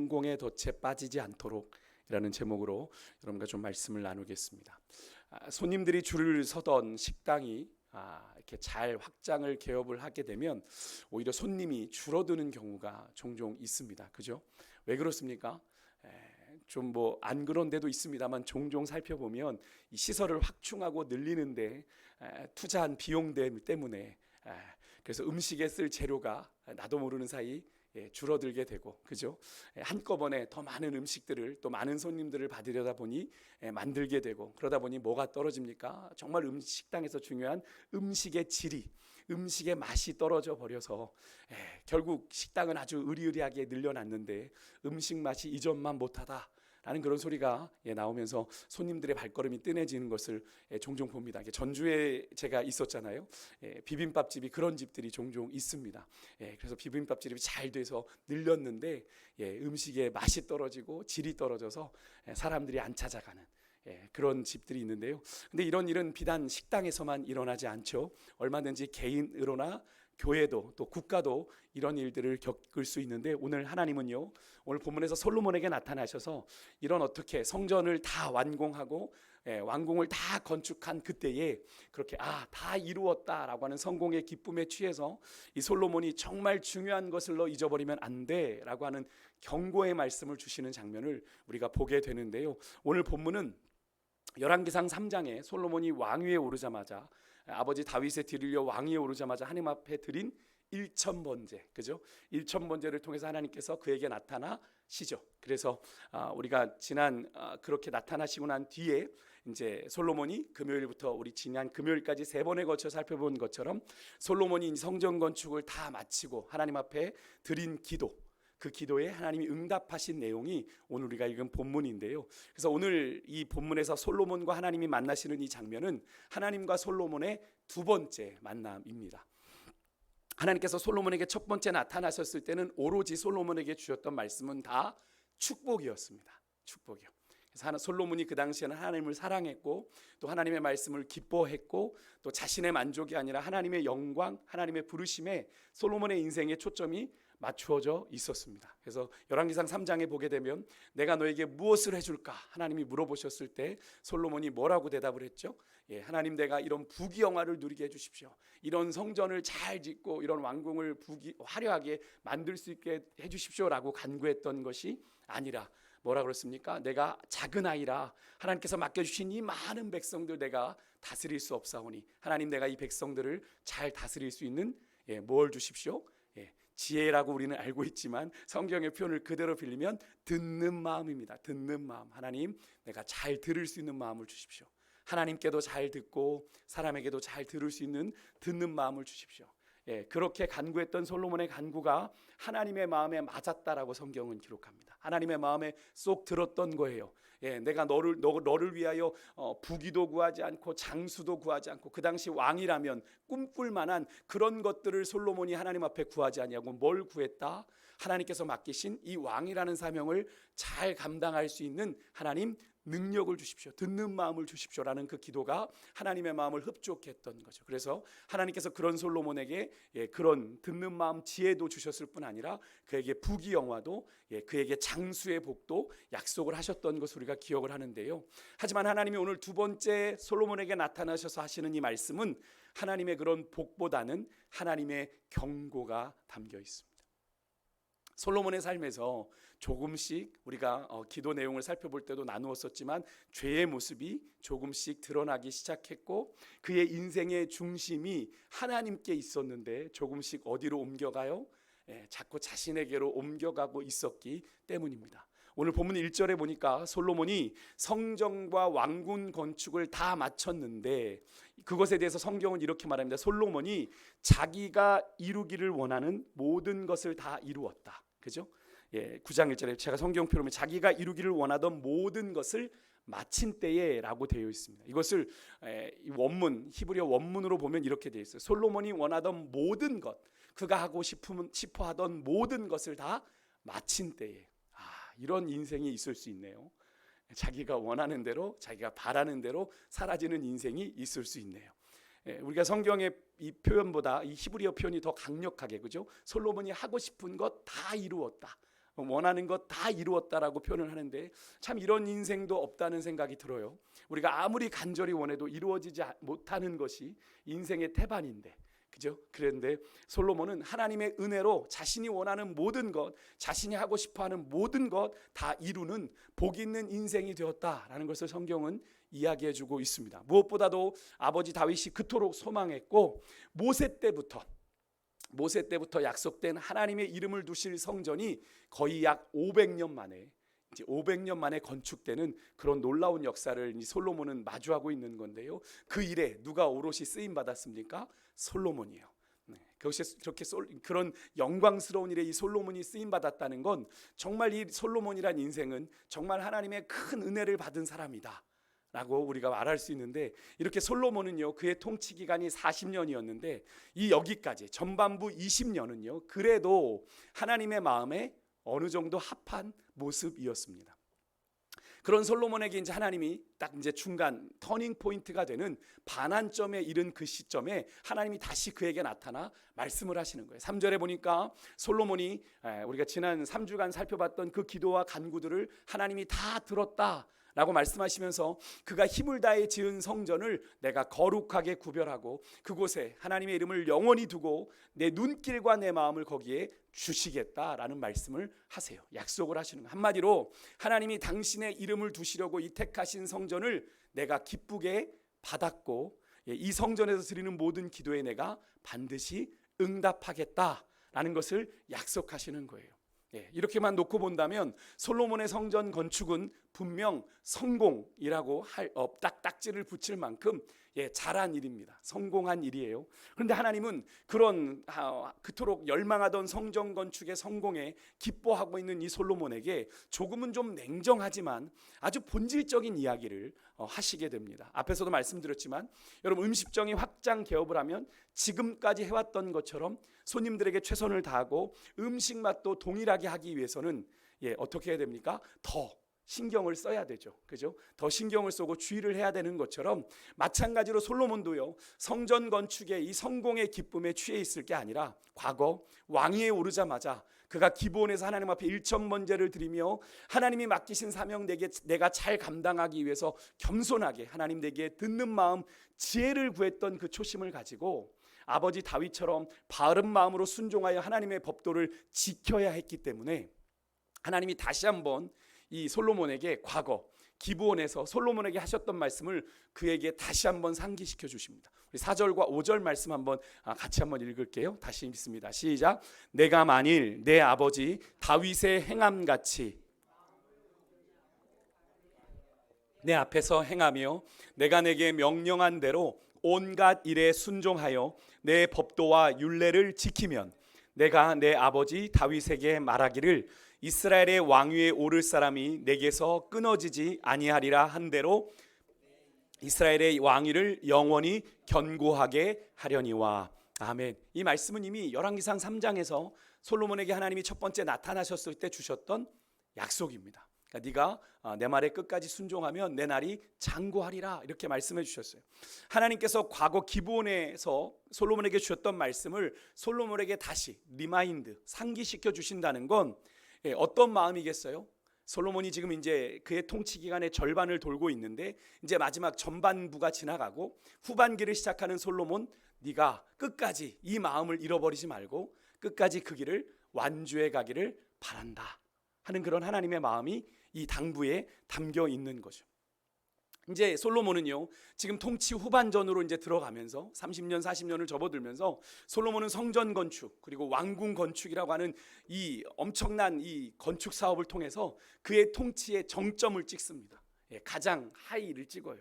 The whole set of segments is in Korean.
성공의 덫에 빠지지 않도록 이라는 제목으로 여러분과 좀 말씀을 나누겠습니다. 손님들이 줄을 서던 식당이 이렇게 잘 확장을 개업을 하게 되면 오히려 손님이 줄어드는 경우가 종종 있습니다. 그죠? 왜 그렇습니까? 좀 뭐 안 그런 데도 있습니다만 종종 살펴보면 이 시설을 확충하고 늘리는데 투자한 비용 때문에 그래서 음식에 쓸 재료가 나도 모르는 사이 줄어들게 되고, 그죠? 한꺼번에 더 많은 음식들을 또 많은 손님들을 받으려다 보니 만들게 되고, 그러다 보니 뭐가 떨어집니까? 정말 식당에서 중요한 음식의 질이, 음식의 맛이 떨어져 버려서 결국 식당은 아주 으리으리하게 늘려놨는데 음식 맛이 이전만 못하다 라는 그런 소리가 나오면서 손님들의 발걸음이 뜸해지는 것을 종종 봅니다. 전주에 제가 있었잖아요. 비빔밥집이 그런 집들이 종종 있습니다. 그래서 비빔밥집이 잘 돼서 늘렸는데 음식의 맛이 떨어지고 질이 떨어져서 사람들이 안 찾아가는 그런 집들이 있는데요. 근데 이런 일은 비단 식당에서만 일어나지 않죠. 얼마든지 개인으로나 교회도 또 국가도 이런 일들을 겪을 수 있는데, 오늘 하나님은요, 오늘 본문에서 솔로몬에게 나타나셔서 이런 어떻게 성전을 다 완공하고 왕궁을 다 건축한 그때에 그렇게 다 이루었다라고 하는 성공의 기쁨에 취해서 이 솔로몬이 정말 중요한 것을 너 잊어버리면 안 돼라고 하는 경고의 말씀을 주시는 장면을 우리가 보게 되는데요. 오늘 본문은 열왕기상 3장에 솔로몬이 왕위에 오르자마자, 아버지 다윗에 드리려 왕위에 오르자마자 하나님 앞에 드린 일천번제, 그죠? 일천번제를 통해서 하나님께서 그에게 나타나시죠. 그래서 우리가 그렇게 나타나시고 난 뒤에 이제 솔로몬이 금요일부터 우리 지난 금요일까지 3번에 걸쳐 살펴본 것처럼 솔로몬이 성전 건축을 다 마치고 하나님 앞에 드린 기도, 그 기도에 하나님이 응답하신 내용이 오늘 우리가 읽은 본문인데요. 그래서 오늘 이 본문에서 솔로몬과 하나님이 만나시는 이 장면은 하나님과 솔로몬의 두 번째 만남입니다. 하나님께서 솔로몬에게 첫 번째 나타나셨을 때는 오로지 솔로몬에게 주셨던 말씀은 다 축복이었습니다. 축복이요. 그래서 솔로몬이 그 당시에는 하나님을 사랑했고 또 하나님의 말씀을 기뻐했고 또 자신의 만족이 아니라 하나님의 영광, 하나님의 부르심에 솔로몬의 인생의 초점이 맞추어져 있었습니다. 그래서 열왕기상 3장에 보게 되면 내가 너에게 무엇을 해줄까? 하나님이 물어보셨을 때 솔로몬이 뭐라고 대답을 했죠? 하나님, 내가 이런 부귀영화를 누리게 해주십시오. 이런 성전을 잘 짓고 이런 왕궁을 화려하게 만들 수 있게 해주십시오라고 간구했던 것이 아니라 뭐라 그랬습니까? 내가 작은 아이라 하나님께서 맡겨주신 이 많은 백성들 내가 다스릴 수 없사오니 하나님, 내가 이 백성들을 잘 다스릴 수 있는 뭘 주십시오? 지혜라고 우리는 알고 있지만 성경의 표현을 그대로 빌리면 듣는 마음입니다. 듣는 마음. 하나님, 내가 잘 들을 수 있는 마음을 주십시오. 하나님께도 잘 듣고 사람에게도 잘 들을 수 있는 듣는 마음을 주십시오. 그렇게 간구했던 솔로몬의 간구가 하나님의 마음에 맞았다라고 성경은 기록합니다. 하나님의 마음에 쏙 들었던 거예요. 내가 너를 위하여 부귀도 구하지 않고 장수도 구하지 않고, 그 당시 왕이라면 꿈꿀 만한 그런 것들을 솔로몬이 하나님 앞에 구하지 아니하고 뭘 구했다? 하나님께서 맡기신 이 왕이라는 사명을 잘 감당할 수 있는 하나님 능력을 주십시오. 듣는 마음을 주십시오라는 그 기도가 하나님의 마음을 흡족했던 거죠. 그래서 하나님께서 그런 솔로몬에게 그런 듣는 마음 지혜도 주셨을 뿐 아니라 그에게 부귀영화도, 그에게 장수의 복도 약속을 하셨던 것을 우리가 기억을 하는데요. 하지만 하나님이 오늘 두 번째 솔로몬에게 나타나셔서 하시는 이 말씀은 하나님의 그런 복보다는 하나님의 경고가 담겨 있습니다. 솔로몬의 삶에서 조금씩 우리가 기도 내용을 살펴볼 때도 나누었었지만 죄의 모습이 조금씩 드러나기 시작했고 그의 인생의 중심이 하나님께 있었는데 조금씩 어디로 옮겨가요? 자꾸 자신에게로 옮겨가고 있었기 때문입니다. 오늘 본문 1절에 보니까 솔로몬이 성전과 왕궁 건축을 다 마쳤는데 그것에 대해서 성경은 이렇게 말합니다. 솔로몬이 자기가 이루기를 원하는 모든 것을 다 이루었다. 그죠? 9장 1절에 제가 성경표로 보면 자기가 이루기를 원하던 모든 것을 마친 때에 라고 되어 있습니다. 이것을 원문, 히브리어 원문으로 보면 이렇게 되어 있어요. 솔로몬이 원하던 모든 것, 그가 하고 싶어 하던 모든 것을 다 마친 때에. 이런 인생이 있을 수 있네요. 자기가 원하는 대로, 자기가 바라는 대로 사라지는 인생이 있을 수 있네요. 우리가 성경의 이 표현보다 이 히브리어 표현이 더 강력하게, 그죠? 솔로몬이 하고 싶은 것 다 이루었다. 원하는 것 다 이루었다라고 표현을 하는데 참 이런 인생도 없다는 생각이 들어요. 우리가 아무리 간절히 원해도 이루어지지 못하는 것이 인생의 태반인데, 그죠? 그런데 솔로몬은 하나님의 은혜로 자신이 원하는 모든 것, 자신이 하고 싶어하는 모든 것 다 이루는 복 있는 인생이 되었다라는 것을 성경은 이야기해주고 있습니다. 무엇보다도 아버지 다윗이 그토록 소망했고 모세 때부터 약속된 하나님의 이름을 두실 성전이 거의 약 500년 만에 이제 500년 만에 건축되는 그런 놀라운 역사를 이 솔로몬은 마주하고 있는 건데요. 그 일에 누가 오롯이 쓰임 받았습니까? 솔로몬이에요. 그것이 그렇게 그런 영광스러운 일에 이 솔로몬이 쓰임 받았다는 건 정말 이 솔로몬이란 인생은 정말 하나님의 큰 은혜를 받은 사람이다 라고 우리가 말할 수 있는데, 이렇게 솔로몬은요 그의 통치 기간이 40년이었는데 이 여기까지 전반부 20년은요 그래도 하나님의 마음에 어느 정도 합한 모습이었습니다. 그런 솔로몬에게 이제 하나님이 딱 이제 중간 터닝 포인트가 되는 반환점에 이른 그 시점에 하나님이 다시 그에게 나타나 말씀을 하시는 거예요. 3절에 보니까 솔로몬이 우리가 지난 3주간 살펴봤던 그 기도와 간구들을 하나님이 다 들었다 라고 말씀하시면서 그가 힘을 다해 지은 성전을 내가 거룩하게 구별하고 그곳에 하나님의 이름을 영원히 두고 내 눈길과 내 마음을 거기에 주시겠다라는 말씀을 하세요. 약속을 하시는 거예요. 한마디로 하나님이 당신의 이름을 두시려고 이 택하신 성전을 내가 기쁘게 받았고 이 성전에서 드리는 모든 기도에 내가 반드시 응답하겠다라는 것을 약속하시는 거예요. 이렇게만 놓고 본다면 솔로몬의 성전 건축은 분명 성공이라고 할 딱지를 붙일 만큼 잘한 일입니다. 성공한 일이에요. 그런데 하나님은 그런 그토록 열망하던 성전 건축의 성공에 기뻐하고 있는 이 솔로몬에게 조금은 좀 냉정하지만 아주 본질적인 이야기를 하시게 됩니다. 앞에서도 말씀드렸지만 여러분, 음식점이 확장 개업을 하면 지금까지 해왔던 것처럼 손님들에게 최선을 다하고 음식 맛도 동일하게 하기 위해서는 어떻게 해야 됩니까? 더 신경을 써야 되죠. 그죠? 더 신경을 쓰고 주의를 해야 되는 것처럼 마찬가지로 솔로몬도요 성전 건축의 이 성공의 기쁨에 취해 있을 게 아니라 과거 왕위에 오르자마자 그가 기브온에서 하나님 앞에 일천번제를 드리며 하나님이 맡기신 사명 내가 잘 감당하기 위해서 겸손하게 하나님 내게 듣는 마음 지혜를 구했던 그 초심을 가지고 아버지 다윗처럼 바른 마음으로 순종하여 하나님의 법도를 지켜야 했기 때문에 하나님이 다시 한번 이 솔로몬에게 과거 기브온에서 솔로몬에게 하셨던 말씀을 그에게 다시 한번 상기시켜 주십니다. 우리 4절과 5절 말씀 한번 같이 한번 읽을게요. 다시 읽습니다. 시작. 내가 만일 내 아버지 다윗의 행함같이 내 앞에서 행하며 내가 내게 명령한 대로 온갖 일에 순종하여 내 법도와 율례를 지키면 내가 내 아버지 다윗에게 말하기를 이스라엘의 왕위에 오를 사람이 내게서 끊어지지 아니하리라 한 대로 이스라엘의 왕위를 영원히 견고하게 하려니와. 아멘. 이 말씀은 이미 열왕기상 3장에서 솔로몬에게 하나님이 첫 번째 나타나셨을 때 주셨던 약속입니다. 그러니까 네가 내 말에 끝까지 순종하면 내 날이 장구하리라 이렇게 말씀해 주셨어요. 하나님께서 과거 기브온에서 솔로몬에게 주셨던 말씀을 솔로몬에게 다시 리마인드 상기시켜 주신다는 건 어떤 마음이겠어요? 솔로몬이 지금 이제 그의 통치 기간의 절반을 돌고 있는데 이제 마지막 전반부가 지나가고 후반기를 시작하는 솔로몬, 네가 끝까지 이 마음을 잃어버리지 말고 끝까지 그 길을 완주해 가기를 바란다 하는 그런 하나님의 마음이 이 당부에 담겨 있는 거죠. 이제 솔로몬은요 지금 통치 후반전으로 이제 들어가면서 30년 40년을 접어들면서 솔로몬은 성전 건축 그리고 왕궁 건축이라고 하는 이 엄청난 이 건축 사업을 통해서 그의 통치의 정점을 찍습니다. 가장 하이를 찍어요.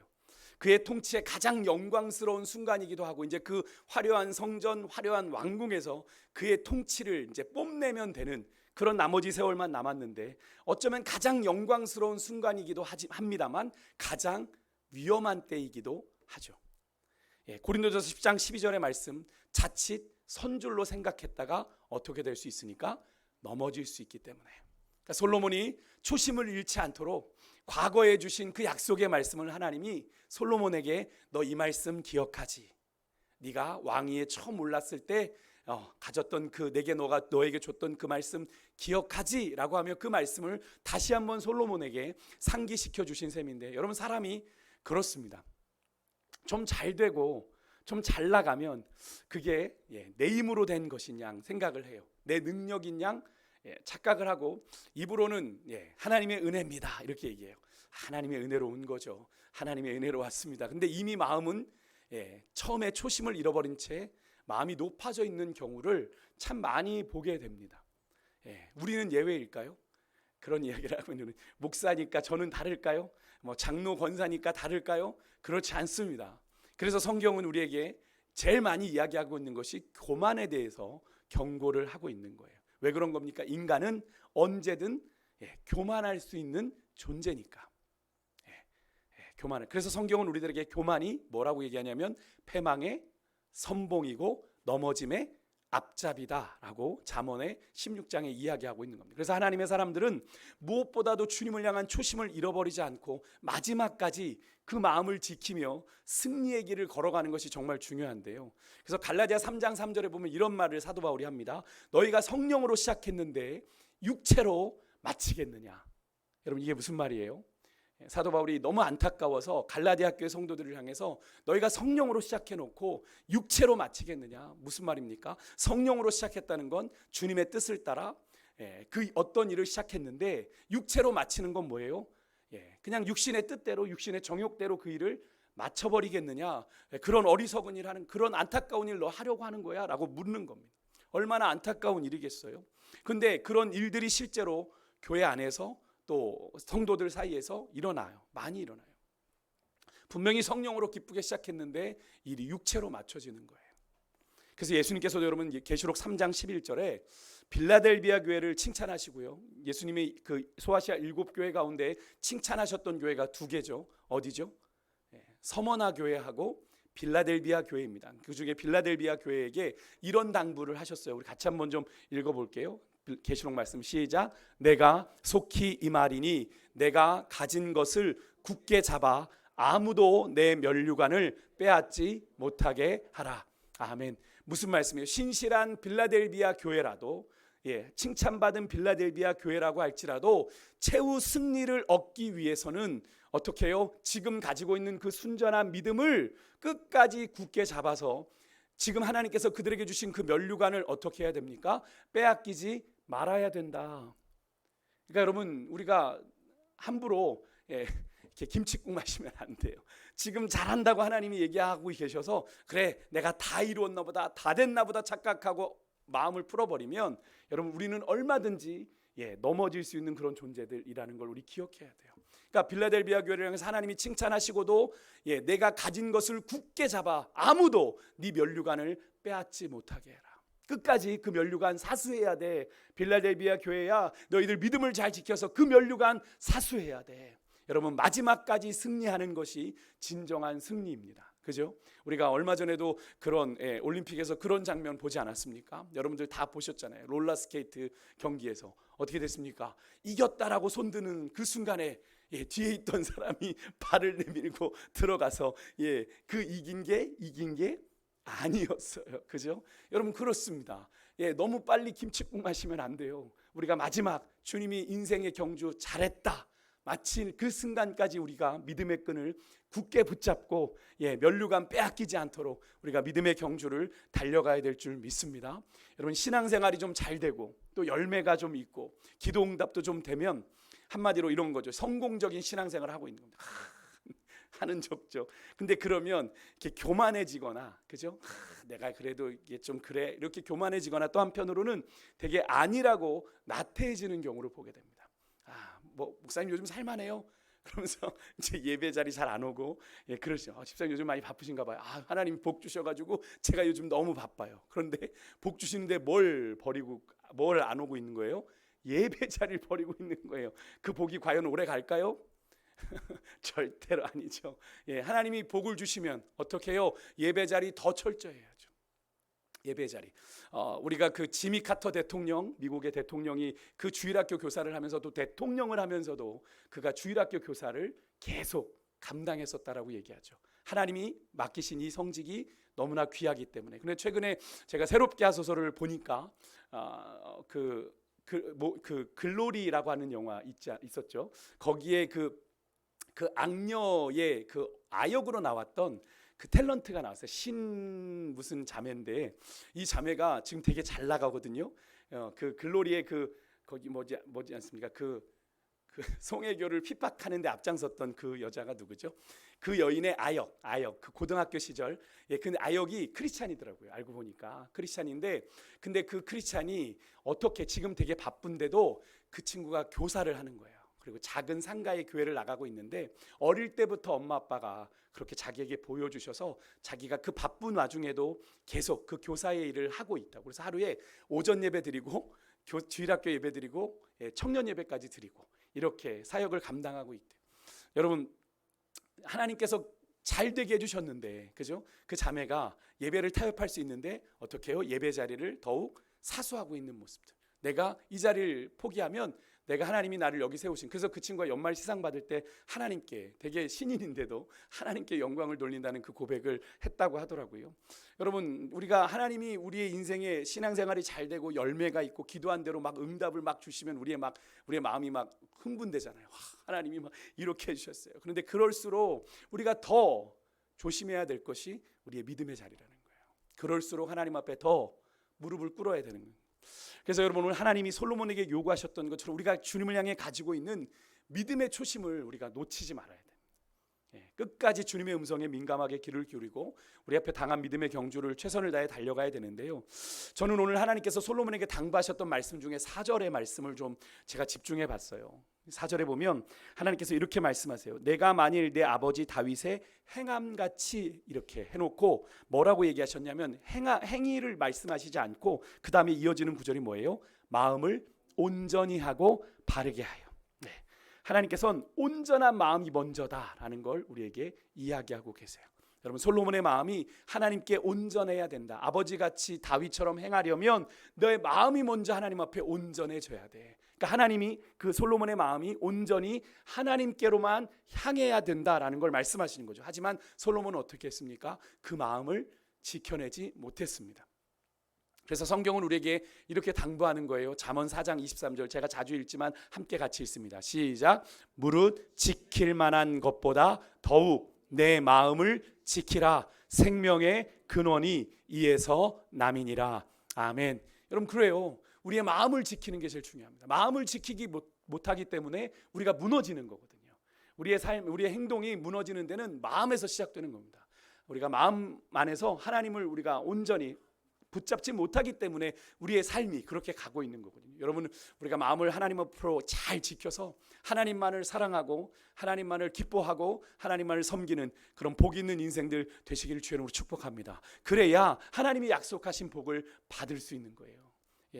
그의 통치의 가장 영광스러운 순간이기도 하고 이제 그 화려한 성전 화려한 왕궁에서 그의 통치를 이제 뽐내면 되는 그런 나머지 세월만 남았는데 어쩌면 가장 영광스러운 순간이기도 합니다만 가장 위험한 때이기도 하죠. 고린도전서 10장 12절의 말씀, 자칫 선줄로 생각했다가 어떻게 될 수 있으니까 넘어질 수 있기 때문에. 그러니까 솔로몬이 초심을 잃지 않도록 과거에 주신 그 약속의 말씀을 하나님이 솔로몬에게 너 이 말씀 기억하지? 네가 왕위에 처음 올랐을 때 가졌던 그 내게 너에게 줬던 그 말씀 기억하지라고 하며 그 말씀을 다시 한번 솔로몬에게 상기시켜 주신 셈인데, 여러분 사람이 그렇습니다. 좀 잘 되고 좀 잘 나가면 그게 내 힘으로 된 것인 양 생각을 해요. 내 능력인 양 착각을 하고 입으로는 하나님의 은혜입니다 이렇게 얘기해요. 하나님의 은혜로 온 거죠. 하나님의 은혜로 왔습니다. 근데 이미 마음은 처음에 초심을 잃어버린 채 마음이 높아져 있는 경우를 참 많이 보게 됩니다. 우리는 예외일까요? 그런 이야기를 하고 있는, 목사니까 저는 다를까요? 뭐 장로 권사니까 다를까요? 그렇지 않습니다. 그래서 성경은 우리에게 제일 많이 이야기하고 있는 것이 교만에 대해서 경고를 하고 있는 거예요. 왜 그런 겁니까? 인간은 언제든 교만할 수 있는 존재니까. 교만을. 그래서 성경은 우리들에게 교만이 뭐라고 얘기하냐면 패망의 선봉이고 넘어짐의 앞잡이다라고 잠언의 16장에 이야기하고 있는 겁니다. 그래서 하나님의 사람들은 무엇보다도 주님을 향한 초심을 잃어버리지 않고 마지막까지 그 마음을 지키며 승리의 길을 걸어가는 것이 정말 중요한데요. 그래서 갈라디아 3장 3절에 보면 이런 말을 사도 바울이 합니다. 너희가 성령으로 시작했는데 육체로 마치겠느냐. 여러분 이게 무슨 말이에요? 사도 바울이 너무 안타까워서 갈라디아 교회 성도들을 향해서 너희가 성령으로 시작해놓고 육체로 마치겠느냐. 무슨 말입니까? 성령으로 시작했다는 건 주님의 뜻을 따라 그 어떤 일을 시작했는데 육체로 마치는 건 뭐예요? 그냥 육신의 뜻대로 육신의 정욕대로 그 일을 마쳐버리겠느냐. 그런 어리석은 일 하는, 그런 안타까운 일 너 하려고 하는 거야? 라고 묻는 겁니다. 얼마나 안타까운 일이겠어요. 근데 그런 일들이 실제로 교회 안에서 또 성도들 사이에서 일어나요. 많이 일어나요. 분명히 성령으로 기쁘게 시작했는데 일이 육체로 맞춰지는 거예요. 그래서 예수님께서도 여러분 계시록 3장 11절에 빌라델비아 교회를 칭찬하시고요. 예수님이 그 소아시아 7교회 가운데 칭찬하셨던 교회가 2개죠. 어디죠? 서머나 교회하고 빌라델비아 교회입니다. 그중에 빌라델비아 교회에게 이런 당부를 하셨어요. 우리 같이 한번 좀 읽어볼게요. 계시록 말씀 시작. 내가 속히 이 말이니 내가 가진 것을 굳게 잡아 아무도 내 면류관을 빼앗지 못하게 하라. 아멘. 무슨 말씀이에요? 신실한 빌라델비아 교회라도, 칭찬받은 빌라델비아 교회라고 할지라도 최후 승리를 얻기 위해서는 어떻게 해요? 지금 가지고 있는 그 순전한 믿음을 끝까지 굳게 잡아서 지금 하나님께서 그들에게 주신 그 면류관을 어떻게 해야 됩니까? 빼앗기지 말아야 된다. 그러니까 여러분 우리가 함부로 이렇게 김칫국 마시면 안 돼요. 지금 잘한다고 하나님이 얘기하고 계셔서 그래 내가 다 이루었나 보다 다 됐나 보다 착각하고 마음을 풀어버리면 여러분 우리는 얼마든지 넘어질 수 있는 그런 존재들이라는 걸 우리 기억해야 돼요. 그러니까 빌라델비아 교회를 향해서 하나님이 칭찬하시고도 내가 가진 것을 굳게 잡아 아무도 네 면류관을 빼앗지 못하게 해라. 끝까지 그 면류관 사수해야 돼. 빌라델비아 교회야 너희들 믿음을 잘 지켜서 그 면류관 사수해야 돼. 여러분 마지막까지 승리하는 것이 진정한 승리입니다. 그죠? 우리가 얼마 전에도 그런 올림픽에서 그런 장면 보지 않았습니까? 여러분들 다 보셨잖아요. 롤러스케이트 경기에서 어떻게 됐습니까? 이겼다라고 손드는 그 순간에 뒤에 있던 사람이 발을 내밀고 들어가서 그 이긴 게 아니었어요. 그죠? 여러분 그렇습니다. 너무 빨리 김칫국 마시면 안 돼요. 우리가 마지막 주님이 인생의 경주 잘했다 마친 그 순간까지 우리가 믿음의 끈을 굳게 붙잡고 면류관 빼앗기지 않도록 우리가 믿음의 경주를 달려가야 될 줄 믿습니다. 여러분 신앙생활이 좀 잘 되고 또 열매가 좀 있고 기도 응답도 좀 되면 한마디로 이런 거죠. 성공적인 신앙생활을 하고 있는 겁니다. 하는 족죠. 근데 그러면 이렇게 교만해지거나, 그죠? 내가 그래도 이게 좀 그래 이렇게 교만해지거나 또 한편으로는 되게 아니라고 나태해지는 경우를 보게 됩니다. 뭐 목사님 요즘 살만해요? 그러면서 이제 예배 자리 잘 안 오고 그러죠. 집사님 요즘 많이 바쁘신가 봐요. 하나님 복 주셔가지고 제가 요즘 너무 바빠요. 그런데 복 주시는데 뭘 버리고 뭘 안 오고 있는 거예요? 예배 자리를 버리고 있는 거예요. 그 복이 과연 오래 갈까요? 절대로 아니죠. 하나님이 복을 주시면 어떻게 해요? 예배 자리 더 철저해야죠. 예배 자리. 우리가 그 지미 카터 대통령, 미국의 대통령이 그 주일학교 교사를 하면서도 대통령을 하면서도 그가 주일학교 교사를 계속 감당했었다라고 얘기하죠. 하나님이 맡기신 이 성직이 너무나 귀하기 때문에. 근데 최근에 제가 새롭게 하소서를 보니까 글로리라고 하는 영화 있었죠. 거기에 그 악녀의 그 아역으로 나왔던 그 탤런트가 나왔어요. 신 무슨 자매인데 이 자매가 지금 되게 잘 나가거든요. 그 글로리의 거기 뭐지 않습니까? 그 송혜교를 핍박하는데 앞장섰던 그 여자가 누구죠? 그 여인의 아역 그 고등학교 시절 근데 아역이 크리스찬이더라고요. 알고 보니까 크리스찬인데 근데 그 크리스찬이 어떻게 지금 되게 바쁜데도 그 친구가 교사를 하는 거예요. 그리고 작은 상가의 교회를 나가고 있는데 어릴 때부터 엄마 아빠가 그렇게 자기에게 보여주셔서 자기가 그 바쁜 와중에도 계속 그 교사의 일을 하고 있다고. 그래서 하루에 오전 예배 드리고 주일학교 예배 드리고 청년 예배까지 드리고 이렇게 사역을 감당하고 있대요. 여러분 하나님께서 잘 되게 해주셨는데 그죠? 그 자매가 예배를 타협할 수 있는데 어떻게 해요? 예배 자리를 더욱 사수하고 있는 모습들. 내가 이 자리를 포기하면 내가 하나님이 나를 여기 세우신. 그래서 그 친구가 연말 시상 받을 때 하나님께 되게 신인인데도 하나님께 영광을 돌린다는 그 고백을 했다고 하더라고요. 여러분 우리가 하나님이 우리의 인생에 신앙생활이 잘 되고 열매가 있고 기도한 대로 막 응답을 막 주시면 우리의 마음이 막 흥분되잖아요. 와, 하나님이 막 이렇게 해주셨어요. 그런데 그럴수록 우리가 더 조심해야 될 것이 우리의 믿음의 자리라는 거예요. 그럴수록 하나님 앞에 더 무릎을 꿇어야 되는 거예요. 그래서 여러분 오늘 하나님이 솔로몬에게 요구하셨던 것처럼 우리가 주님을 향해 가지고 있는 믿음의 초심을 우리가 놓치지 말아야 돼요. 끝까지 주님의 음성에 민감하게 귀를 기울이고 우리 앞에 당한 믿음의 경주를 최선을 다해 달려가야 되는데요. 저는 오늘 하나님께서 솔로몬에게 당부하셨던 말씀 중에 4절의 말씀을 좀 제가 집중해 봤어요. 4절에 보면 하나님께서 이렇게 말씀하세요. 내가 만일 내 아버지 다윗의 행함같이 이렇게 해놓고 뭐라고 얘기하셨냐면 행위를 말씀하시지 않고 그 다음에 이어지는 구절이 뭐예요? 마음을 온전히 하고 바르게 하여. 하나님께서는 온전한 마음이 먼저다라는 걸 우리에게 이야기하고 계세요. 여러분 솔로몬의 마음이 하나님께 온전해야 된다. 아버지같이 다윗처럼 행하려면 너의 마음이 먼저 하나님 앞에 온전해져야 돼. 그러니까 하나님이 그 솔로몬의 마음이 온전히 하나님께로만 향해야 된다라는 걸 말씀하시는 거죠. 하지만 솔로몬은 어떻게 했습니까? 그 마음을 지켜내지 못했습니다. 그래서 성경은 우리에게 이렇게 당부하는 거예요. 잠언 4장 23절 제가 자주 읽지만 함께 같이 읽습니다. 시작. 무릇 지킬 만한 것보다 더욱 내 마음을 지키라. 생명의 근원이 이에서 남이니라. 아멘. 여러분 그래요. 우리의 마음을 지키는 게 제일 중요합니다. 마음을 지키기 못하기 때문에 우리가 무너지는 거거든요. 우리의 삶, 우리의 행동이 무너지는 데는 마음에서 시작되는 겁니다. 우리가 마음 안에서 하나님을 우리가 온전히 붙잡지 못하기 때문에 우리의 삶이 그렇게 가고 있는 거거든요. 여러분 우리가 마음을 하나님 앞으로 잘 지켜서 하나님만을 사랑하고 하나님만을 기뻐하고 하나님만을 섬기는 그런 복 있는 인생들 되시기를 주의 이름으로 축복합니다. 그래야 하나님이 약속하신 복을 받을 수 있는 거예요.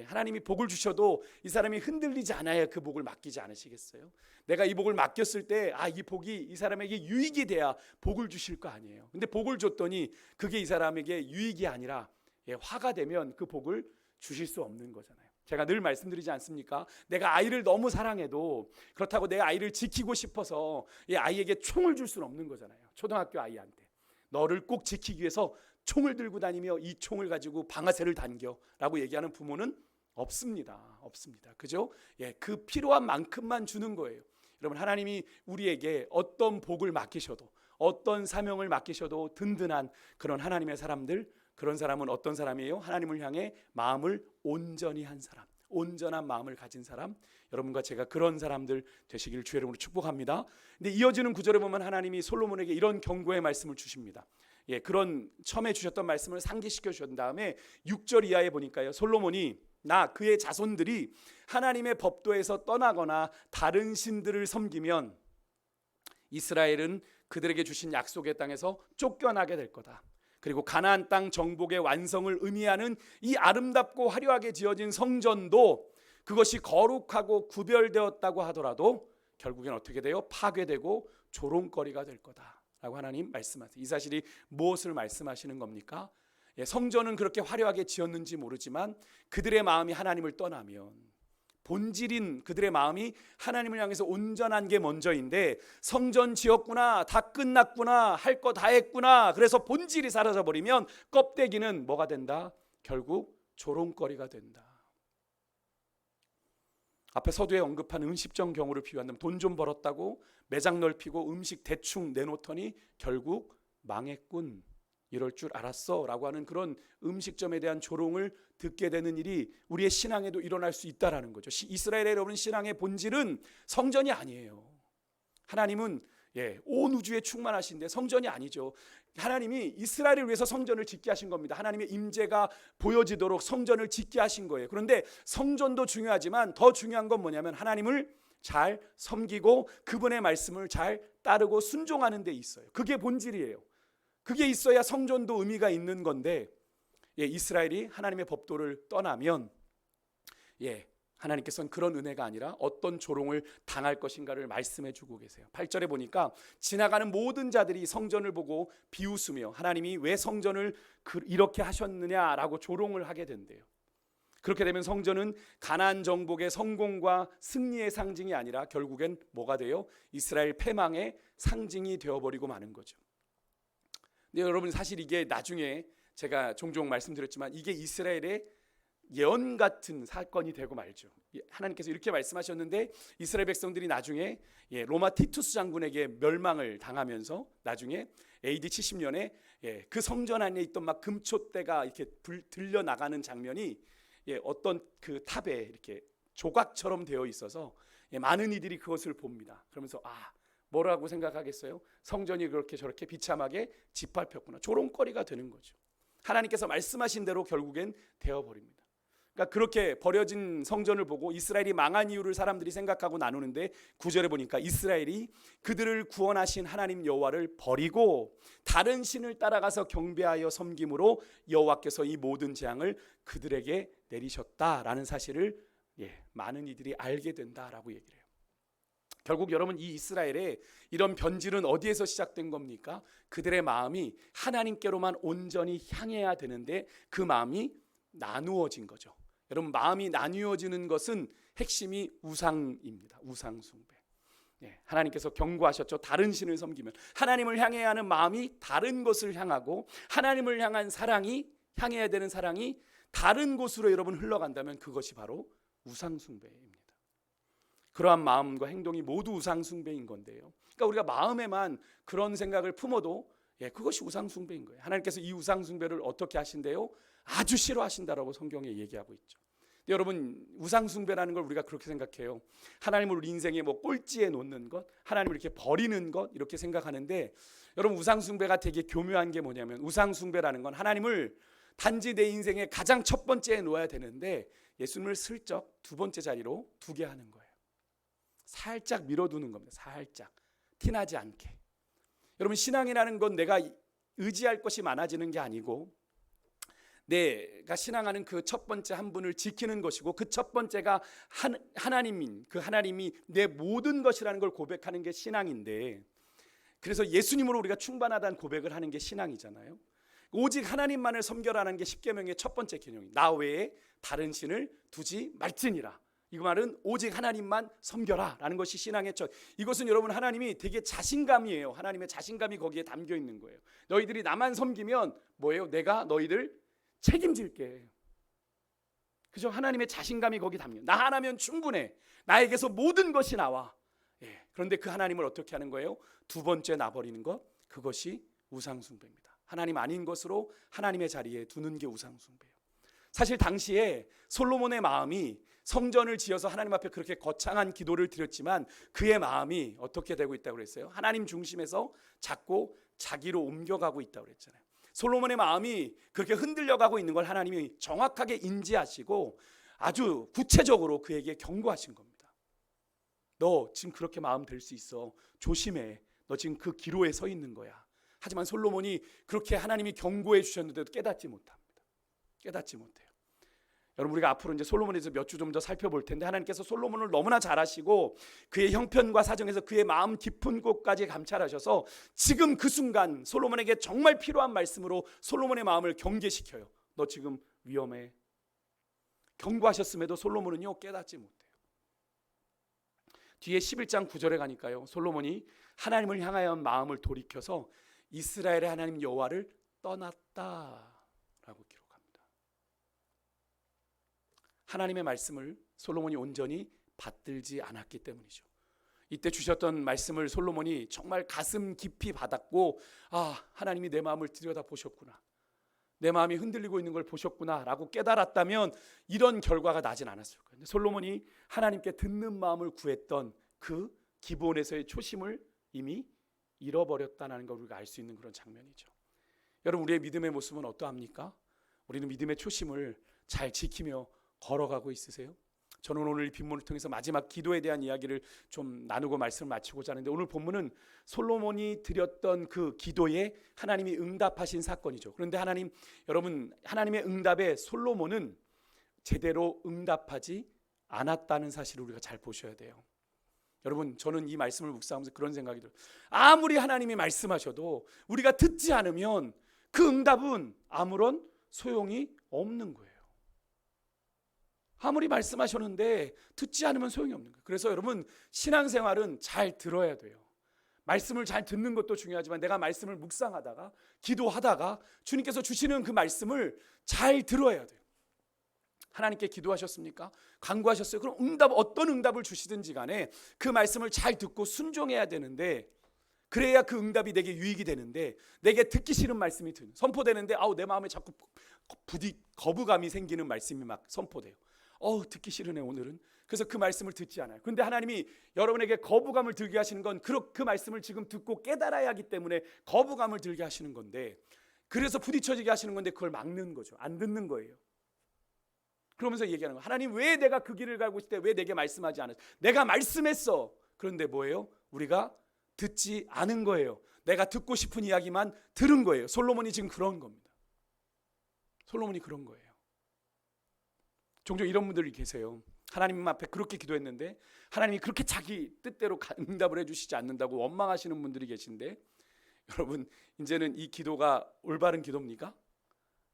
하나님이 복을 주셔도 이 사람이 흔들리지 않아야 그 복을 맡기지 않으시겠어요? 내가 이 복을 맡겼을 때 이 복이 이 사람에게 유익이 돼야 복을 주실 거 아니에요. 근데 복을 줬더니 그게 이 사람에게 유익이 아니라 화가 되면 그 복을 주실 수 없는 거잖아요. 제가 늘 말씀드리지 않습니까? 내가 아이를 너무 사랑해도 그렇다고 내 아이를 지키고 싶어서 이 아이에게 총을 줄 수는 없는 거잖아요. 초등학교 아이한테 너를 꼭 지키기 위해서 총을 들고 다니며 이 총을 가지고 방아쇠를 당겨라고 얘기하는 부모는 없습니다. 그죠? 그 필요한 만큼만 주는 거예요. 여러분 하나님이 우리에게 어떤 복을 맡기셔도 어떤 사명을 맡기셔도 든든한 그런 하나님의 사람들, 그런 사람은 어떤 사람이에요? 하나님을 향해 마음을 온전히 한 사람, 온전한 마음을 가진 사람. 여러분과 제가 그런 사람들 되시기를 주의 이름으로 축복합니다. 근데 이어지는 구절에 보면 하나님이 솔로몬에게 이런 경고의 말씀을 주십니다. 그런 처음에 주셨던 말씀을 상기시켜 주신 다음에 6절 이하에 보니까요. 솔로몬이 그의 자손들이 하나님의 법도에서 떠나거나 다른 신들을 섬기면 이스라엘은 그들에게 주신 약속의 땅에서 쫓겨나게 될 거다. 그리고 가나안 땅 정복의 완성을 의미하는 이 아름답고 화려하게 지어진 성전도 그것이 거룩하고 구별되었다고 하더라도 결국엔 어떻게 돼요? 파괴되고 조롱거리가 될 거다라고 하나님 말씀하세요. 이 사실이 무엇을 말씀하시는 겁니까? 성전은 그렇게 화려하게 지었는지 모르지만 그들의 마음이 하나님을 떠나면 본질인 그들의 마음이 하나님을 향해서 온전한 게 먼저인데, 성전 지었구나, 다 끝났구나, 할 거 다 했구나, 그래서 본질이 사라져 버리면 껍데기는 뭐가 된다? 결국 조롱거리가 된다. 앞에 서두에 언급한 음식점 경우를 비유한다면 돈 좀 벌었다고 매장 넓히고 음식 대충 내놓더니 결국 망했군, 이럴 줄 알았어 라고 하는 그런 음식점에 대한 조롱을 듣게 되는 일이 우리의 신앙에도 일어날 수 있다라는 거죠. 이스라엘의 여러분, 신앙의 본질은 성전이 아니에요. 하나님은 온 우주에 충만하신데 성전이 아니죠. 하나님이 이스라엘을 위해서 성전을 짓게 하신 겁니다. 하나님의 임재가 보여지도록 성전을 짓게 하신 거예요. 그런데 성전도 중요하지만 더 중요한 건 뭐냐면 하나님을 잘 섬기고 그분의 말씀을 잘 따르고 순종하는 데 있어요. 그게 본질이에요. 그게 있어야 성전도 의미가 있는 건데, 이스라엘이 하나님의 법도를 떠나면 하나님께서는 그런 은혜가 아니라 어떤 조롱을 당할 것인가를 말씀해 주고 계세요. 8절에 보니까 지나가는 모든 자들이 성전을 보고 비웃으며 하나님이 왜 성전을 이렇게 하셨느냐라고 조롱을 하게 된대요. 그렇게 되면 성전은 가나안 정복의 성공과 승리의 상징이 아니라 결국엔 뭐가 돼요? 이스라엘 패망의 상징이 되어버리고 마는 거죠. 근데 여러분, 사실 이게 나중에 제가 종종 말씀드렸지만 이게 이스라엘의 예언 같은 사건이 되고 말죠. 하나님께서 이렇게 말씀하셨는데 이스라엘 백성들이 나중에 로마 티투스 장군에게 멸망을 당하면서 나중에 AD 70년에 그 성전 안에 있던 막 금촛대가 이렇게 들려 나가는 장면이 어떤 그 탑에 이렇게 조각처럼 되어 있어서 많은 이들이 그것을 봅니다. 그러면서 뭐라고 생각하겠어요? 성전이 그렇게 저렇게 비참하게 짓밟혔구나. 조롱거리가 되는 거죠. 하나님께서 말씀하신 대로 결국엔 되어버립니다. 그러니까 그렇게 버려진 성전을 보고 이스라엘이 망한 이유를 사람들이 생각하고 나누는데 9절에 보니까 이스라엘이 그들을 구원하신 하나님 여호와를 버리고 다른 신을 따라가서 경배하여 섬김으로 여호와께서 이 모든 재앙을 그들에게 내리셨다라는 사실을 많은 이들이 알게 된다라고 얘기를 해요. 결국 여러분, 이 이스라엘의 이런 변질은 어디에서 시작된 겁니까? 그들의 마음이 하나님께로만 온전히 향해야 되는데 그 마음이 나누어진 거죠. 여러분, 마음이 나누어지는 것은 핵심이 우상입니다. 우상 숭배. 하나님께서 경고하셨죠. 다른 신을 섬기면 하나님을 향해야 하는 마음이 다른 것을 향하고 하나님을 향한 사랑이, 향해야 되는 사랑이 다른 곳으로 여러분 흘러간다면 그것이 바로 우상 숭배입니다. 그러한 마음과 행동이 모두 우상 숭배인 건데요. 그러니까 우리가 마음에만 그런 생각을 품어도 그것이 우상 숭배인 거예요. 하나님께서 이 우상 숭배를 어떻게 하신대요? 아주 싫어하신다라고 성경에 얘기하고 있죠. 근데 여러분, 우상 숭배라는 걸 우리가 그렇게 생각해요. 하나님을 우리 인생의 꼴찌에 놓는 것, 하나님을 이렇게 버리는 것, 이렇게 생각하는데, 여러분, 우상 숭배가 되게 교묘한 게 뭐냐면, 우상 숭배라는 건 하나님을 단지 내 인생의 가장 첫 번째에 놓아야 되는데 예수님을 슬쩍 두 번째 자리로 두게 하는 거예요. 살짝 밀어두는 겁니다. 살짝 티나지 않게. 여러분, 신앙이라는 건 내가 의지할 것이 많아지는 게 아니고 내가 신앙하는 그 첫 번째 한 분을 지키는 것이고 그 첫 번째가 하나님인, 그 하나님이 내 모든 것이라는 걸 고백하는 게 신앙인데, 그래서 예수님으로 우리가 충만하다는 고백을 하는 게 신앙이잖아요. 오직 하나님만을 섬겨라는 게 십계명의 첫 번째 개념이에요. 나 외에 다른 신을 두지 말지니라. 이 말은 오직 하나님만 섬겨라 라는 것이 신앙의 첫. 이것은 여러분, 하나님이 되게 자신감이에요. 하나님의 자신감이 거기에 담겨 있는 거예요. 너희들이 나만 섬기면 뭐예요? 내가 너희들 책임질게. 그죠? 하나님의 자신감이 거기 담겨. 나 하나면 충분해. 나에게서 모든 것이 나와. 그런데 그 하나님을 어떻게 하는 거예요? 두 번째 놔버리는 것, 그것이 우상숭배입니다. 하나님 아닌 것으로 하나님의 자리에 두는 게 우상숭배예요. 사실 당시에 솔로몬의 마음이 성전을 지어서 하나님 앞에 그렇게 거창한 기도를 드렸지만 그의 마음이 어떻게 되고 있다고 그랬어요? 하나님 중심에서 자꾸 자기로 옮겨가고 있다고 그랬잖아요. 솔로몬의 마음이 그렇게 흔들려가고 있는 걸 하나님이 정확하게 인지하시고 아주 구체적으로 그에게 경고하신 겁니다. 너 지금 그렇게 마음 될 수 있어. 조심해. 너 지금 그 기로에 서 있는 거야. 하지만 솔로몬이 그렇게 하나님이 경고해 주셨는데도 깨닫지 못합니다. 깨닫지 못해요. 여러분, 우리가 앞으로 이제 솔로몬에서 몇 주 좀 더 살펴볼 텐데, 하나님께서 솔로몬을 너무나 잘 아시고 그의 형편과 사정에서 그의 마음 깊은 곳까지 감찰하셔서 지금 그 순간 솔로몬에게 정말 필요한 말씀으로 솔로몬의 마음을 경계시켜요. 너 지금 위험해. 경고하셨음에도 솔로몬은요 깨닫지 못해요. 뒤에 11장 9절에 가니까요, 솔로몬이 하나님을 향하여 마음을 돌이켜서 이스라엘의 하나님 여호와를 떠났다라고 기록합니다. 하나님의 말씀을 솔로몬이 온전히 받들지 않았기 때문이죠. 이때 주셨던 말씀을 솔로몬이 정말 가슴 깊이 받았고, 하나님이 내 마음을 들여다보셨구나, 내 마음이 흔들리고 있는 걸 보셨구나 라고 깨달았다면 이런 결과가 나진 않았을 거예요. 솔로몬이 하나님께 듣는 마음을 구했던 그 기본에서의 초심을 이미 잃어버렸다는 걸 우리가 알 수 있는 그런 장면이죠. 여러분, 우리의 믿음의 모습은 어떠합니까? 우리는 믿음의 초심을 잘 지키며 걸어가고 있으세요? 저는 오늘 이 빈문을 통해서 마지막 기도에 대한 이야기를 좀 나누고 말씀을 마치고자 하는데, 오늘 본문은 솔로몬이 드렸던 그 기도에 하나님이 응답하신 사건이죠. 그런데 여러분, 하나님의 응답에 솔로몬은 제대로 응답하지 않았다는 사실을 우리가 잘 보셔야 돼요. 여러분, 저는 이 말씀을 묵상하면서 그런 생각이 들어요. 아무리 하나님이 말씀하셔도 우리가 듣지 않으면 그 응답은 아무런 소용이 없는 거예요. 아무리 말씀하셨는데 듣지 않으면 소용이 없는 거예요. 그래서 여러분, 신앙생활은 잘 들어야 돼요. 말씀을 잘 듣는 것도 중요하지만 내가 말씀을 묵상하다가 기도하다가 주님께서 주시는 그 말씀을 잘 들어야 돼요. 하나님께 기도하셨습니까? 간구하셨어요? 그럼 어떤 응답을 주시든지 간에 그 말씀을 잘 듣고 순종해야 되는데, 그래야 그 응답이 내게 유익이 되는데, 내게 듣기 싫은 말씀이 선포되는데 내 마음에 자꾸 거부감이 생기는 말씀이 막 선포돼요. 듣기 싫으네 오늘은. 그래서 그 말씀을 듣지 않아요. 그런데 하나님이 여러분에게 거부감을 들게 하시는 건 그 말씀을 지금 듣고 깨달아야 하기 때문에 거부감을 들게 하시는 건데, 그래서 부딪혀지게 하시는 건데 그걸 막는 거죠. 안 듣는 거예요. 그러면서 얘기하는 거예요. 하나님, 왜 내가 그 길을 가고 있을 때 왜 내게 말씀하지 않았어? 내가 말씀했어. 그런데 뭐예요? 우리가 듣지 않은 거예요. 내가 듣고 싶은 이야기만 들은 거예요. 솔로몬이 지금 그런 겁니다. 솔로몬이 그런 거예요. 종종 이런 분들이 계세요. 하나님 앞에 그렇게 기도했는데 하나님이 그렇게 자기 뜻대로 응답을 해주시지 않는다고 원망하시는 분들이 계신데, 여러분, 이제는 이 기도가 올바른 기도입니까?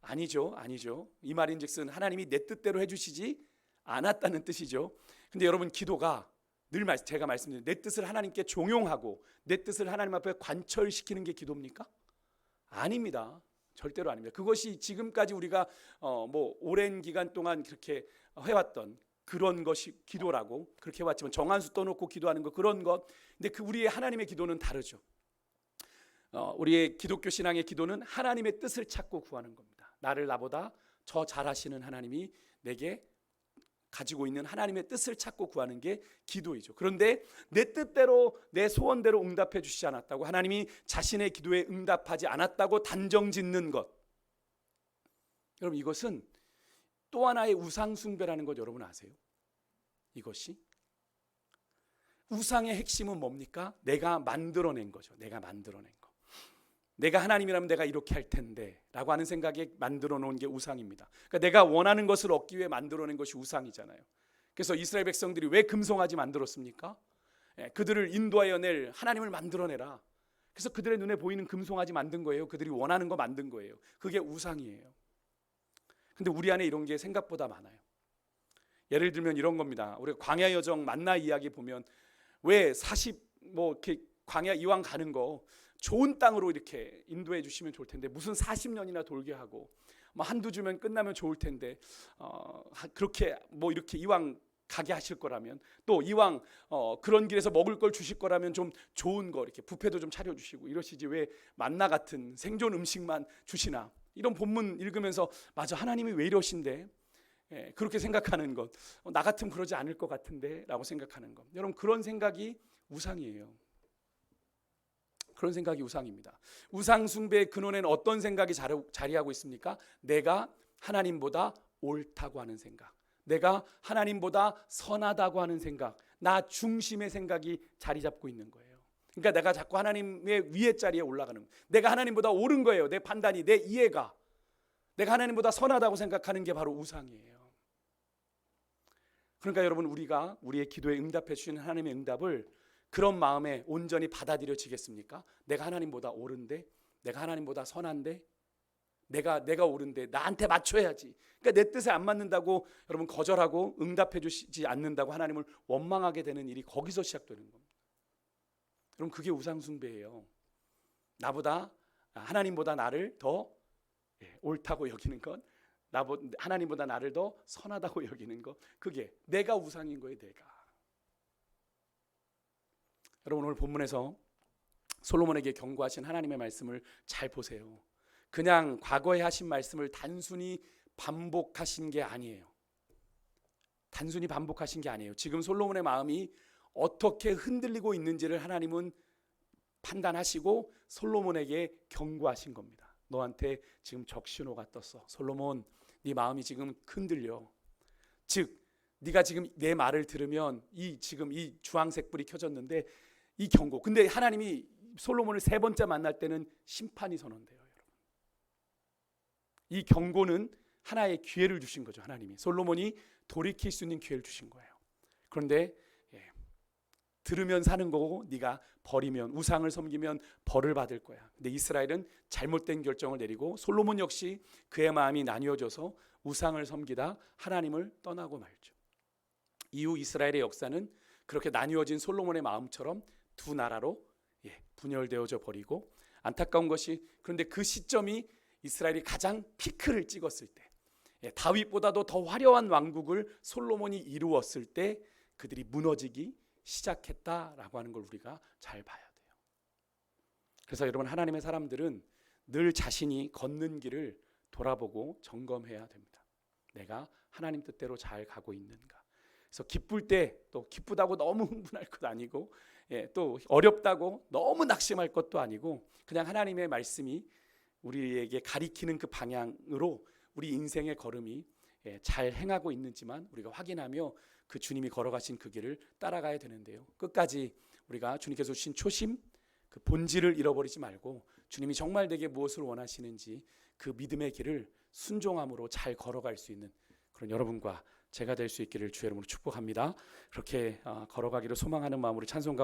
아니죠. 이 말인즉슨 하나님이 내 뜻대로 해주시지 않았다는 뜻이죠. 근데 여러분, 기도가 늘 제가 말씀드린 내 뜻을 하나님께 종용하고 내 뜻을 하나님 앞에 관철시키는 게 기도입니까? 아닙니다. 절대로 아닙니다. 그것이 지금까지 우리가 오랜 기간 동안 그렇게 해왔던 그런 것이 기도라고 그렇게 해왔지만, 정한수 떠놓고 기도하는 거, 그런 것. 근데 우리의 하나님의 기도는 다르죠. 우리의 기독교 신앙의 기도는 하나님의 뜻을 찾고 구하는 겁니다. 나보다 저 잘하시는 하나님이 내게 가지고 있는 하나님의 뜻을 찾고 구하는 게 기도이죠. 그런데 내 뜻대로 내 소원대로 응답해 주시지 않았다고, 하나님이 자신의 기도에 응답하지 않았다고 단정짓는 것, 여러분, 이것은 또 하나의 우상 숭배라는 것 여러분 아세요? 이것이 우상의 핵심은 뭡니까? 내가 만들어낸 거죠. 내가 만들어낸 거. 내가 하나님이라면 내가 이렇게 할 텐데 라고 하는 생각에 만들어 놓은 게 우상입니다. 그러니까 내가 원하는 것을 얻기 위해 만들어낸 것이 우상이잖아요. 그래서 이스라엘 백성들이 왜 금송아지 만들었습니까? 그들을 인도하여 낼 하나님을 만들어내라. 그래서 그들의 눈에 보이는 금송아지 만든 거예요. 그들이 원하는 거 만든 거예요. 그게 우상이에요. 근데 우리 안에 이런 게 생각보다 많아요. 예를 들면 이런 겁니다. 우리가 광야 여정 만나 이야기 보면 왜 이렇게 광야 이왕 가는 거 좋은 땅으로 이렇게 인도해 주시면 좋을 텐데 무슨 40년이나 돌게 하고 한두 주면 끝나면 좋을 텐데 그렇게 이렇게 이왕 가게 하실 거라면, 또 이왕 그런 길에서 먹을 걸 주실 거라면 좀 좋은 거 이렇게 뷔페도 좀 차려 주시고 이러시지 왜 만나 같은 생존 음식만 주시나. 이런 본문 읽으면서 맞아, 하나님이 왜 이러신데, 그렇게 생각하는 것, 나 같으면 그러지 않을 것 같은데 라고 생각하는 것. 여러분, 그런 생각이 우상이에요. 그런 생각이 우상입니다. 우상 숭배의 근원에는 어떤 생각이 자리하고 있습니까? 내가 하나님보다 옳다고 하는 생각, 내가 하나님보다 선하다고 하는 생각, 나 중심의 생각이 자리 잡고 있는 거예요. 그러니까 내가 자꾸 하나님의 위에 자리에 올라가는 거예요. 내가 하나님보다 옳은 거예요. 내 판단이, 내 이해가. 내가 하나님보다 선하다고 생각하는 게 바로 우상이에요. 그러니까 여러분, 우리가 우리의 기도에 응답해 주시는 하나님의 응답을 그런 마음에 온전히 받아들여지겠습니까? 내가 하나님보다 옳은데, 내가 하나님보다 선한데, 내가 옳은데 나한테 맞춰야지. 그러니까 내 뜻에 안 맞는다고 여러분 거절하고 응답해 주시지 않는다고 하나님을 원망하게 되는 일이 거기서 시작되는 겁니다. 여러분 그게 우상숭배예요. 하나님보다 나를 더 옳다고 여기는 것, 하나님보다 나를 더 선하다고 여기는 것, 그게 내가 우상인 거예요. 내가. 여러분 오늘 본문에서 솔로몬에게 경고하신 하나님의 말씀을 잘 보세요. 그냥 과거에 하신 말씀을 단순히 반복하신 게 아니에요. 단순히 반복하신 게 아니에요. 지금 솔로몬의 마음이 어떻게 흔들리고 있는지를 하나님은 판단하시고 솔로몬에게 경고하신 겁니다. 너한테 지금 적신호가 떴어. 솔로몬, 네 마음이 지금 흔들려. 즉 네가 지금 내 말을 들으면 지금 이 주황색 불이 켜졌는데 이 경고. 근데 하나님이 솔로몬을 세 번째 만날 때는 심판이 선언돼요. 여러분. 이 경고는 하나의 기회를 주신 거죠. 하나님이 솔로몬이 돌이킬 수 있는 기회를 주신 거예요. 그런데 들으면 사는 거고 네가 버리면, 우상을 섬기면 벌을 받을 거야. 근데 이스라엘은 잘못된 결정을 내리고 솔로몬 역시 그의 마음이 나뉘어져서 우상을 섬기다 하나님을 떠나고 말죠. 이후 이스라엘의 역사는 그렇게 나뉘어진 솔로몬의 마음처럼 두 나라로 분열되어져 버리고, 안타까운 것이 그런데 그 시점이 이스라엘이 가장 피크를 찍었을 때, 다윗보다도 더 화려한 왕국을 솔로몬이 이루었을 때 그들이 무너지기 시작했다라고 하는 걸 우리가 잘 봐야 돼요. 그래서 여러분 하나님의 사람들은 늘 자신이 걷는 길을 돌아보고 점검해야 됩니다. 내가 하나님 뜻대로 잘 가고 있는가. 그래서 기쁠 때 또 기쁘다고 너무 흥분할 것 아니고, 또 어렵다고 너무 낙심할 것도 아니고, 그냥 하나님의 말씀이 우리에게 가리키는 그 방향으로 우리 인생의 걸음이 잘 행하고 있는지만 우리가 확인하며 그 주님이 걸어가신 그 길을 따라가야 되는데요. 끝까지 우리가 주님께서 주신 초심, 그 본질을 잃어버리지 말고 주님이 정말 내게 무엇을 원하시는지 그 믿음의 길을 순종함으로 잘 걸어갈 수 있는 그런 여러분과 제가 될 수 있기를 주의 이름으로 축복합니다. 그렇게 걸어가기를 소망하는 마음으로 찬송가